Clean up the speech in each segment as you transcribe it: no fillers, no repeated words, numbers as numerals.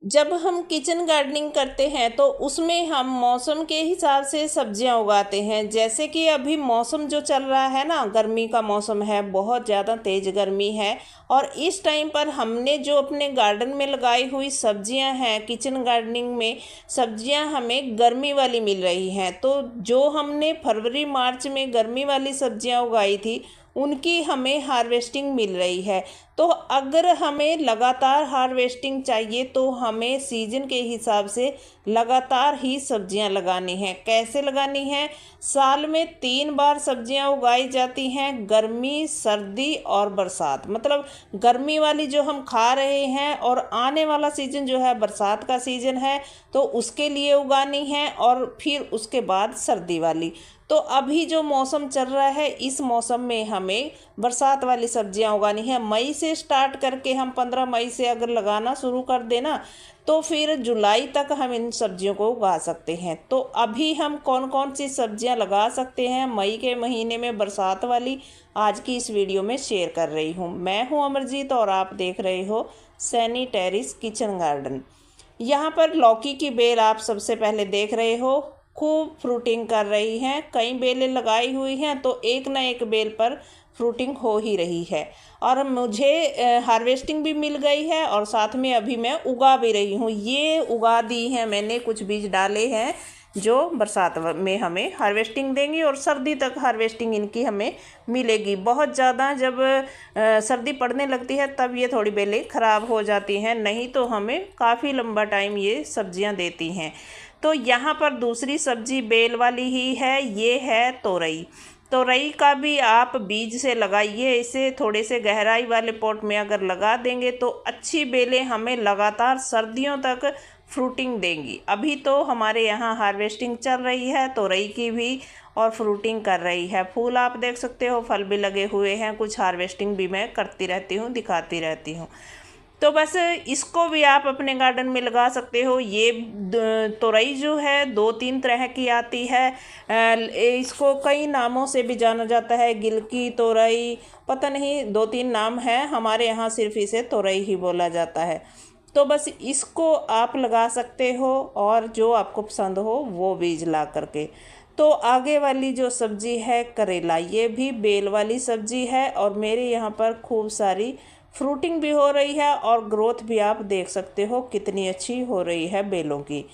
जब हम kitchen gardening करते हैं तो उसमें हम मौसम के हिसाब से सब्जियां उगाते हैं। जैसे कि अभी मौसम जो चल रहा है ना, गर्मी का मौसम है, बहुत ज़्यादा तेज़ गर्मी है। और इस टाइम पर हमने जो अपने गार्डन में लगाई हुई सब्जियां हैं, किचन गार्डनिंग में सब्जियां हमें गर्मी वाली मिल रही हैं। तो जो हमने फरवरी मार्च में गर्मी वाली सब्जियां उगाई थी, उनकी हमें हार्वेस्टिंग मिल रही है। तो अगर हमें लगातार हार्वेस्टिंग चाहिए तो हमें सीजन के हिसाब से लगातार ही सब्जियां लगानी हैं। कैसे लगानी है? साल में 3 बार सब्जियां उगाई जाती हैं, गर्मी, सर्दी और बरसात। मतलब गर्मी वाली जो हम खा रहे हैं, और आने वाला सीजन जो है बरसात का सीजन है, तो उसके लिए उगानी है, और फिर उसके बाद सर्दी वाली। तो अभी जो मौसम चल रहा है, इस मौसम में हमें बरसात वाली सब्जियां उगानी है। मई से स्टार्ट करके हम 15 मई से अगर लगाना शुरू कर देना, तो फिर जुलाई तक हम इन सब्जियों को उगा सकते हैं। तो अभी हम कौन कौन सी सब्जियां लगा सकते हैं मई के महीने में बरसात वाली, आज की इस वीडियो में शेयर कर रही हूँ। मैं हूँ अमरजीत और आप देख रहे हो सैनी टेरिस किचन गार्डन। यहाँ पर लौकी की बेल आप सबसे पहले देख रहे हो, खूब फ्रूटिंग कर रही हैं। कई बेलें लगाई हुई हैं, तो एक ना एक बेल पर फ्रूटिंग हो ही रही है। और मुझे हार्वेस्टिंग भी मिल गई है, और साथ में अभी मैं उगा भी रही हूँ। ये उगा दी हैं मैंने, कुछ बीज डाले हैं जो बरसात में हमें हार्वेस्टिंग देंगी, और सर्दी तक हार्वेस्टिंग इनकी हमें मिलेगी। बहुत ज़्यादा जब सर्दी पड़ने लगती है तब ये थोड़ी बेलें ख़राब हो जाती हैं, नहीं तो हमें काफ़ी लंबा टाइम ये सब्जियां देती हैं। तो यहाँ पर दूसरी सब्जी बेल वाली ही है, ये है तोरई। तोरई का भी आप बीज से लगाइए। इसे थोड़े से गहराई वाले पॉट में अगर लगा देंगे तो अच्छी बेलें हमें लगातार सर्दियों तक फ्रूटिंग देंगी। अभी तो हमारे यहाँ हार्वेस्टिंग चल रही है तोरई की भी, और फ्रूटिंग कर रही है। फूल आप देख सकते हो, फल भी लगे हुए हैं। कुछ हार्वेस्टिंग भी मैं करती रहती हूँ, दिखाती रहती हूँ। तो बस इसको भी आप अपने गार्डन में लगा सकते हो। ये तोरई जो है 2-3 तरह की आती है। इसको कई नामों से भी जाना जाता है, गिलकी तोरई, पता नहीं 2-3 नाम है। हमारे यहाँ सिर्फ इसे तोरई ही बोला जाता है। तो बस इसको आप लगा सकते हो, और जो आपको पसंद हो वो बीज ला करके। तो आगे वाली जो सब्जी है करेला, ये भी बेल वाली सब्जी है, और मेरे यहाँ पर खूब सारी फ्रूटिंग भी हो रही है, और ग्रोथ भी आप देख सकते हो कितनी अच्छी हो रही है बेलों की।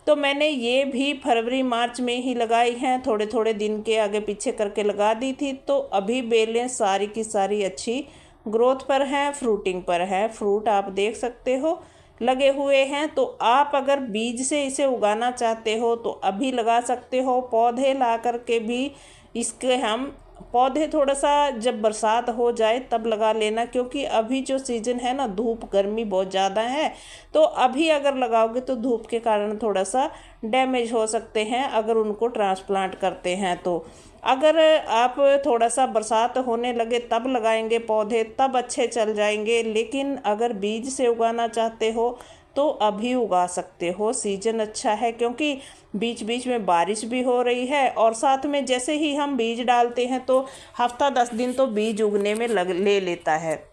तो मैंने ये भी फरवरी मार्च में ही लगाई हैं, थोड़े थोड़े दिन के आगे पीछे करके लगा दी थी। तो अभी बेलें सारी की सारी अच्छी ग्रोथ पर हैं, फ्रूटिंग पर है। फ्रूट आप देख सकते हो लगे हुए हैं। तो आप अगर बीज से इसे उगाना चाहते हो तो अभी लगा सकते हो। पौधे ला करके भी इसके हम पौधे थोड़ा सा जब बरसात हो जाए तब लगा लेना, क्योंकि अभी जो सीज़न है ना, धूप गर्मी बहुत ज़्यादा है। तो अभी अगर लगाओगे तो धूप के कारण थोड़ा सा डैमेज हो सकते हैं अगर उनको ट्रांसप्लांट करते हैं। तो अगर आप थोड़ा सा बरसात होने लगे तब लगाएंगे पौधे, तब अच्छे चल जाएंगे। लेकिन अगर बीज से उगाना चाहते हो तो अभी उगा सकते हो, सीजन अच्छा है, क्योंकि बीच बीच में बारिश भी हो रही है। और साथ में जैसे ही हम बीज डालते हैं तो हफ्ता 10 दिन तो बीज उगने में ले लेता है।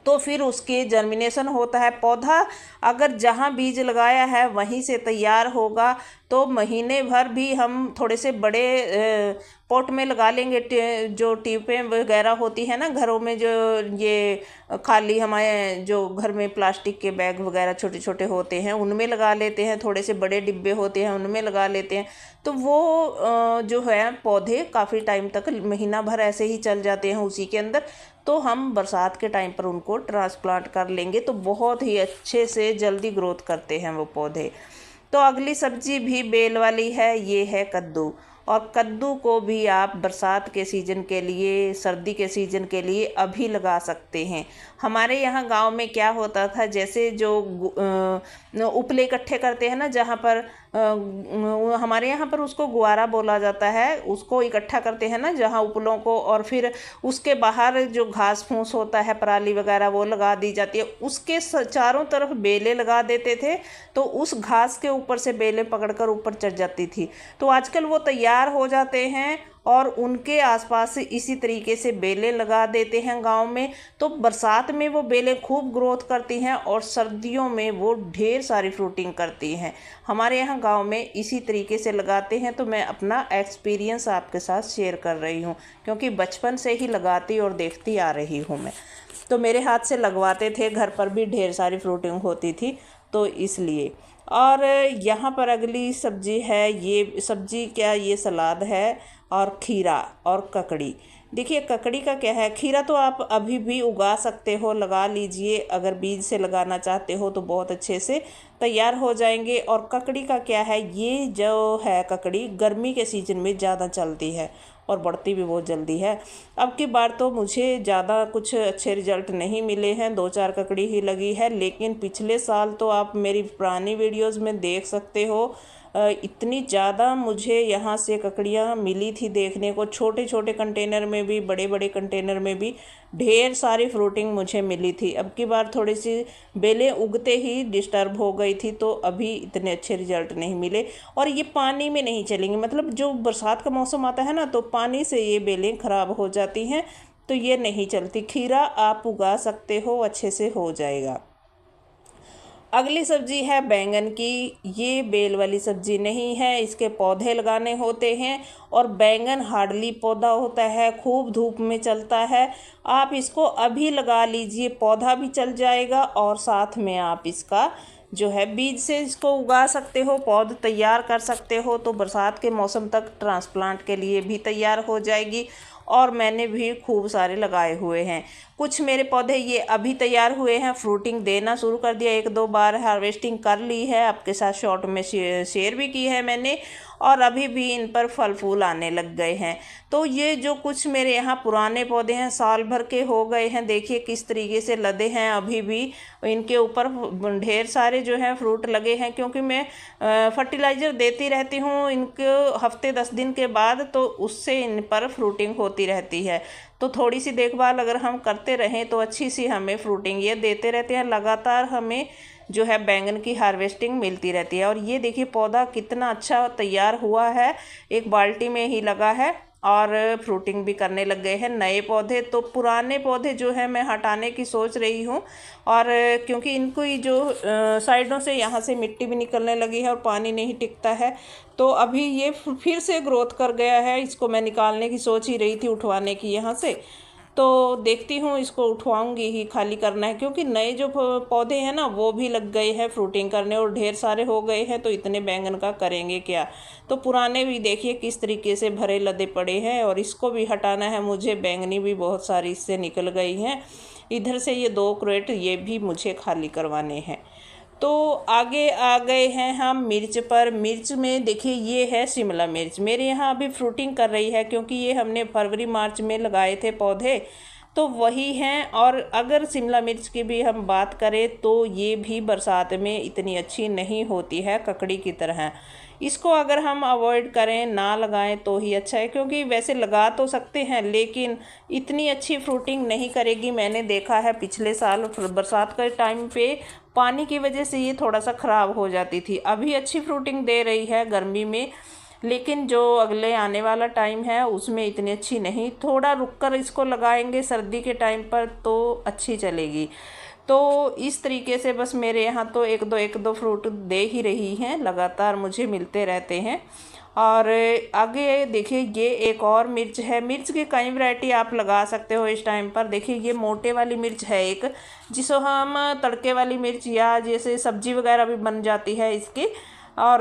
तो फिर उसके जर्मिनेशन होता है। पौधा अगर जहाँ बीज लगाया है वहीं से तैयार होगा, तो महीने भर भी हम थोड़े से बड़े पॉट में लगा लेंगे। जो ट्यूबें वगैरह होती है ना घरों में, जो ये खाली हमारे जो घर में प्लास्टिक के बैग वगैरह छोटे छोटे होते हैं उनमें लगा लेते हैं, थोड़े से बड़े डिब्बे होते हैं उनमें लगा लेते हैं। तो वो जो है पौधे काफ़ी टाइम तक, महीना भर ऐसे ही चल जाते हैं उसी के अंदर। तो हम बरसात के टाइम पर उनको ट्रांसप्लांट कर लेंगे तो बहुत ही अच्छे से जल्दी ग्रोथ करते हैं वो पौधे। तो अगली सब्जी भी बेल वाली है, ये है कद्दू। और कद्दू को भी आप बरसात के सीज़न के लिए, सर्दी के सीज़न के लिए अभी लगा सकते हैं। हमारे यहाँ गांव में क्या होता था, जैसे जो उपले इकट्ठे करते हैं ना, जहाँ पर हमारे यहाँ पर उसको गुआरा बोला जाता है, उसको इकट्ठा करते हैं ना जहाँ उपलों को, और फिर उसके बाहर जो घास फूस होता है, पराली वगैरह, वो लगा दी जाती है। उसके चारों तरफ बेलें लगा देते थे, तो उस घास के ऊपर से बेलें पकड़कर ऊपर चढ़ जाती थी। तो आजकल वो तैयार तैयार हो जाते हैं और उनके आसपास इसी तरीके से बेलें लगा देते हैं गांव में। तो बरसात में वो बेलें खूब ग्रोथ करती हैं और सर्दियों में वो ढेर सारी फ्रूटिंग करती हैं। हमारे यहाँ गांव में इसी तरीके से लगाते हैं। तो मैं अपना एक्सपीरियंस आपके साथ शेयर कर रही हूँ, क्योंकि बचपन से ही लगाती और देखती आ रही हूँ मैं। तो मेरे हाथ से लगवाते थे, घर पर भी ढेर सारी फ्रूटिंग होती थी, तो इसलिए। और यहाँ पर अगली सब्जी है, ये सब्जी क्या, ये सलाद है और खीरा और ककड़ी। देखिए ककड़ी का क्या है, खीरा तो आप अभी भी उगा सकते हो, लगा लीजिए। अगर बीज से लगाना चाहते हो तो बहुत अच्छे से तैयार हो जाएंगे। और ककड़ी का क्या है, ये जो है ककड़ी गर्मी के सीज़न में ज़्यादा चलती है और बढ़ती भी बहुत जल्दी है। अब की बार तो मुझे ज़्यादा कुछ अच्छे रिजल्ट नहीं मिले हैं, 2-4 ककड़ी ही लगी है। लेकिन पिछले साल तो आप मेरी पुरानी वीडियोज़ में देख सकते हो, इतनी ज़्यादा मुझे यहाँ से ककड़ियाँ मिली थी देखने को। छोटे छोटे कंटेनर में भी, बड़े बड़े कंटेनर में भी ढेर सारी फ्रूटिंग मुझे मिली थी। अब की बार थोड़ी सी बेलें उगते ही डिस्टर्ब हो गई थी, तो अभी इतने अच्छे रिजल्ट नहीं मिले। और ये पानी में नहीं चलेंगे, मतलब जो बरसात का मौसम आता है ना, तो पानी से ये बेलें ख़राब हो जाती हैं, तो ये नहीं चलती। खीरा आप उगा सकते हो, अच्छे से हो जाएगा। अगली सब्जी है बैंगन की। ये बेल वाली सब्जी नहीं है, इसके पौधे लगाने होते हैं। और बैंगन हार्डली पौधा होता है, खूब धूप में चलता है। आप इसको अभी लगा लीजिए, पौधा भी चल जाएगा और साथ में आप इसका जो है बीज से इसको उगा सकते हो, पौध तैयार कर सकते हो। तो बरसात के मौसम तक ट्रांसप्लांट के लिए भी तैयार हो जाएगी। और मैंने भी खूब सारे लगाए हुए हैं। कुछ मेरे पौधे ये अभी तैयार हुए हैं, फ्रूटिंग देना शुरू कर दिया, 1-2 बार हार्वेस्टिंग कर ली है, आपके साथ शॉर्ट में शेयर भी की है मैंने। और अभी भी इन पर फल फूल आने लग गए हैं। तो ये जो कुछ मेरे यहाँ पुराने पौधे हैं, साल भर के हो गए हैं, देखिए किस तरीके से लदे हैं। अभी भी इनके ऊपर ढेर सारे जो हैं फ्रूट लगे हैं, क्योंकि मैं फर्टिलाइज़र देती रहती हूँ इनके हफ्ते 10 दिन के बाद, तो उससे इन पर फ्रूटिंग होती रहती है। तो थोड़ी सी देखभाल अगर हम करते रहें तो अच्छी सी हमें फ्रूटिंग ये देते रहते हैं। लगातार हमें जो है बैंगन की हार्वेस्टिंग मिलती रहती है। और ये देखिए पौधा कितना अच्छा तैयार हुआ है, एक बाल्टी में ही लगा है और फ्रूटिंग भी करने लग गए हैं नए पौधे। तो पुराने पौधे जो है मैं हटाने की सोच रही हूँ। और क्योंकि इनको ही जो साइडों से यहाँ से मिट्टी भी निकलने लगी है और पानी नहीं टिकता है, तो अभी ये फिर से ग्रोथ कर गया है। इसको मैं निकालने की सोच ही रही थी, उठवाने की यहाँ से। तो देखती हूँ, इसको उठवाऊंगी ही, खाली करना है, क्योंकि नए जो पौधे हैं ना वो भी लग गए हैं फ्रूटिंग करने और ढेर सारे हो गए हैं। तो इतने बैंगन का करेंगे क्या। तो पुराने भी देखिए किस तरीके से भरे लदे पड़े हैं, और इसको भी हटाना है मुझे। बैंगनी भी बहुत सारी इससे निकल गई हैं। इधर से ये 2 क्रेट ये भी मुझे खाली करवाने हैं। तो आगे आ गए हैं हम मिर्च पर। मिर्च में देखिए ये है शिमला मिर्च, मेरे यहाँ अभी फ्रूटिंग कर रही है, क्योंकि ये हमने फरवरी मार्च में लगाए थे पौधे, तो वही हैं। और अगर शिमला मिर्च की भी हम बात करें तो ये भी बरसात में इतनी अच्छी नहीं होती है ककड़ी की तरह। इसको अगर हम अवॉइड करें, ना लगाएं तो ही अच्छा है, क्योंकि वैसे लगा तो सकते हैं लेकिन इतनी अच्छी फ्रूटिंग नहीं करेगी। मैंने देखा है पिछले साल बरसात के टाइम पे पानी की वजह से ये थोड़ा सा ख़राब हो जाती थी। अभी अच्छी फ्रूटिंग दे रही है गर्मी में, लेकिन जो अगले आने वाला टाइम है उसमें इतनी अच्छी नहीं। थोड़ा रुक कर इसको लगाएंगे सर्दी के टाइम पर तो अच्छी चलेगी। तो इस तरीके से बस मेरे यहाँ तो एक दो फ्रूट दे ही रही हैं, लगातार मुझे मिलते रहते हैं। और आगे देखिए ये एक और मिर्च है। मिर्च की कई वैरायटी आप लगा सकते हो इस टाइम पर। देखिए ये मोटे वाली मिर्च है एक, जिसको हम तड़के वाली मिर्च या जैसे सब्जी वगैरह भी बन जाती है इसकी, और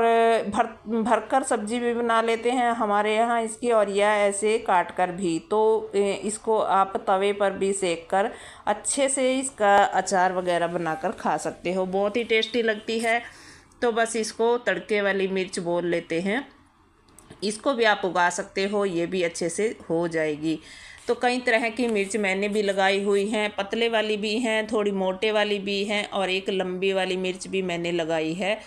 भरकर सब्जी भी बना लेते हैं हमारे यहाँ इसकी, और या ऐसे काट कर भी। तो इसको आप तवे पर भी सेक कर अच्छे से इसका अचार वगैरह बनाकर खा सकते हो, बहुत ही टेस्टी लगती है। तो बस इसको तड़के वाली मिर्च बोल लेते हैं। इसको भी आप उगा सकते हो, ये भी अच्छे से हो जाएगी। तो कई तरह की मिर्च मैंने भी लगाई हुई हैं, पतले वाली भी हैं, थोड़ी मोटे वाली भी हैं, और एक लंबी वाली मिर्च भी मैंने लगाई है।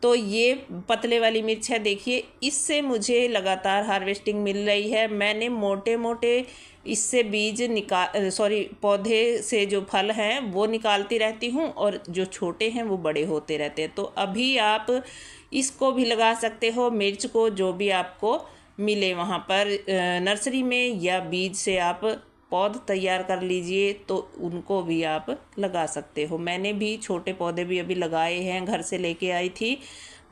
तो ये पतले वाली मिर्च है, देखिए इससे मुझे लगातार हार्वेस्टिंग मिल रही है। मैंने मोटे मोटे इससे बीज पौधे से जो फल हैं वो निकालती रहती हूँ, और जो छोटे हैं वो बड़े होते रहते हैं। तो अभी आप इसको भी लगा सकते हो, मिर्च को, जो भी आपको मिले वहाँ पर नर्सरी में या बीज से आप पौध तैयार कर लीजिए तो उनको भी आप लगा सकते हो। मैंने भी छोटे पौधे भी अभी लगाए हैं, घर से लेके आई थी,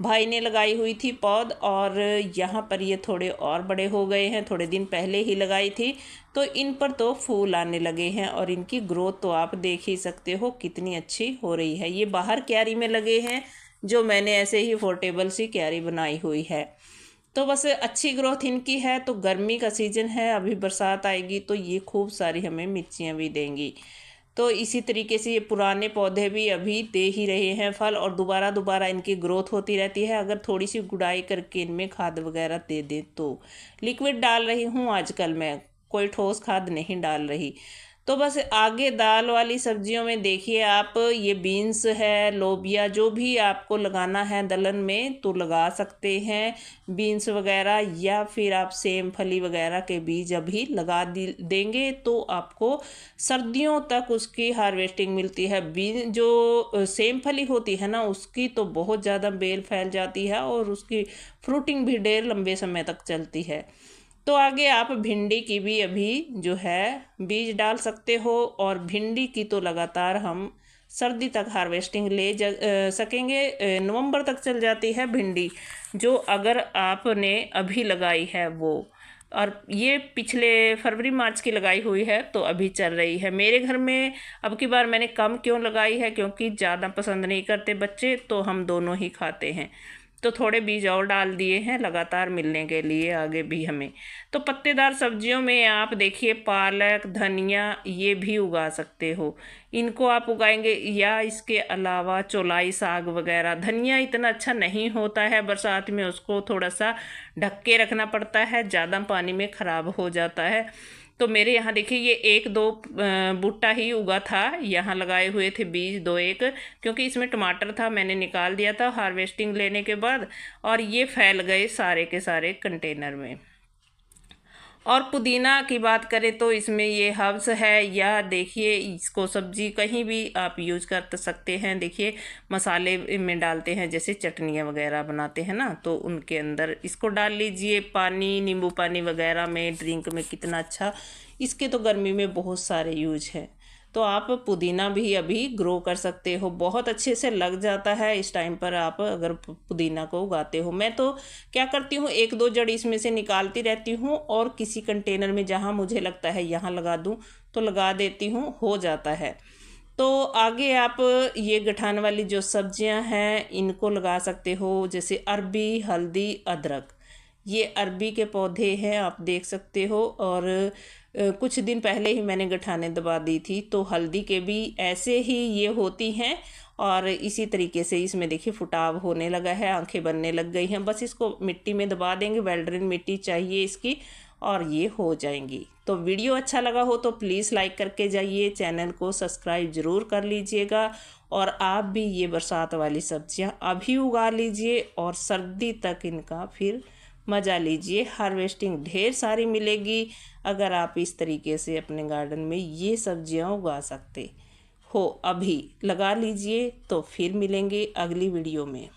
भाई ने लगाई हुई थी पौध, और यहाँ पर ये थोड़े और बड़े हो गए हैं, थोड़े दिन पहले ही लगाई थी, तो इन पर तो फूल आने लगे हैं और इनकी ग्रोथ तो आप देख ही सकते हो कितनी अच्छी हो रही है। ये बाहर क्यारी में लगे हैं, जो मैंने ऐसे ही पोर्टेबल सी क्यारी बनाई हुई है। तो बस अच्छी ग्रोथ इनकी है। तो गर्मी का सीज़न है, अभी बरसात आएगी तो ये खूब सारी हमें मिर्चियाँ भी देंगी। तो इसी तरीके से ये पुराने पौधे भी अभी दे ही रहे हैं फल, और दोबारा दोबारा इनकी ग्रोथ होती रहती है। अगर थोड़ी सी गुड़ाई करके इनमें खाद वगैरह दे दें तो। लिक्विड डाल रही हूँ आजकल मैं, कोई ठोस खाद नहीं डाल रही। तो बस आगे दाल वाली सब्जियों में देखिए आप, ये बीन्स है, लोबिया, जो भी आपको लगाना है दलहन में तो लगा सकते हैं, बीन्स वगैरह, या फिर आप सेम फली वगैरह के बीज अभी लगा देंगे तो आपको सर्दियों तक उसकी हार्वेस्टिंग मिलती है। बीन जो सेम फली होती है ना, उसकी तो बहुत ज़्यादा बेल फैल जाती है और उसकी फ्रूटिंग भी ढेर लंबे समय तक चलती है। तो आगे आप भिंडी की भी अभी जो है बीज डाल सकते हो, और भिंडी की तो लगातार हम सर्दी तक हार्वेस्टिंग सकेंगे। नवंबर तक चल जाती है भिंडी, जो अगर आपने अभी लगाई है वो, और ये पिछले फरवरी मार्च की लगाई हुई है तो अभी चल रही है। मेरे घर में अब की बार मैंने कम क्यों लगाई है, क्योंकि ज़्यादा पसंद नहीं करते बच्चे, तो हम दोनों ही खाते हैं, तो थोड़े बीज और डाल दिए हैं लगातार मिलने के लिए आगे भी हमें। तो पत्तेदार सब्जियों में आप देखिए पालक, धनिया, ये भी उगा सकते हो, इनको आप उगाएंगे, या इसके अलावा चौलाई साग वगैरह। धनिया इतना अच्छा नहीं होता है बरसात में, उसको थोड़ा सा ढक के रखना पड़ता है, ज़्यादा पानी में ख़राब हो जाता है। तो मेरे यहाँ देखिए ये 1-2 बूटा ही उगा था, यहाँ लगाए हुए थे बीज 2-1, क्योंकि इसमें टमाटर था, मैंने निकाल दिया था हार्वेस्टिंग लेने के बाद, और ये फैल गए सारे के सारे कंटेनर में। और पुदीना की बात करें तो इसमें ये हर्ब्स है, या देखिए इसको सब्जी कहीं भी आप यूज कर सकते हैं। देखिए मसाले में डालते हैं, जैसे चटनियाँ वगैरह बनाते हैं ना, तो उनके अंदर इसको डाल लीजिए, पानी, नींबू पानी वगैरह में, ड्रिंक में, कितना अच्छा। इसके तो गर्मी में बहुत सारे यूज हैं। तो आप पुदीना भी अभी ग्रो कर सकते हो, बहुत अच्छे से लग जाता है इस टाइम पर आप अगर पुदीना को उगाते हो। मैं तो क्या करती हूँ, 1-2 जड़ इसमें से निकालती रहती हूँ, और किसी कंटेनर में जहाँ मुझे लगता है यहाँ लगा दूँ तो लगा देती हूँ, हो जाता है। तो आगे आप ये गठान वाली जो सब्जियां हैं इनको लगा सकते हो, जैसे अरबी, हल्दी, अदरक। ये अरबी के पौधे हैं, आप देख सकते हो, और कुछ दिन पहले ही मैंने गठाने दबा दी थी। तो हल्दी के भी ऐसे ही ये होती हैं, और इसी तरीके से इसमें देखिए फुटाव होने लगा है, आंखें बनने लग गई हैं। बस इसको मिट्टी में दबा देंगे, वेल्ड्रिन मिट्टी चाहिए इसकी, और ये हो जाएंगी। तो वीडियो अच्छा लगा हो तो प्लीज़ लाइक करके जाइए, चैनल को सब्सक्राइब ज़रूर कर लीजिएगा, और आप भी ये बरसात वाली सब्जियां अभी उगा लीजिए, और सर्दी तक इनका फिर मज़ा लीजिए। हार्वेस्टिंग ढेर सारी मिलेगी अगर आप इस तरीके से अपने गार्डन में ये सब्जियां उगा सकते हो। अभी लगा लीजिए, तो फिर मिलेंगे अगली वीडियो में।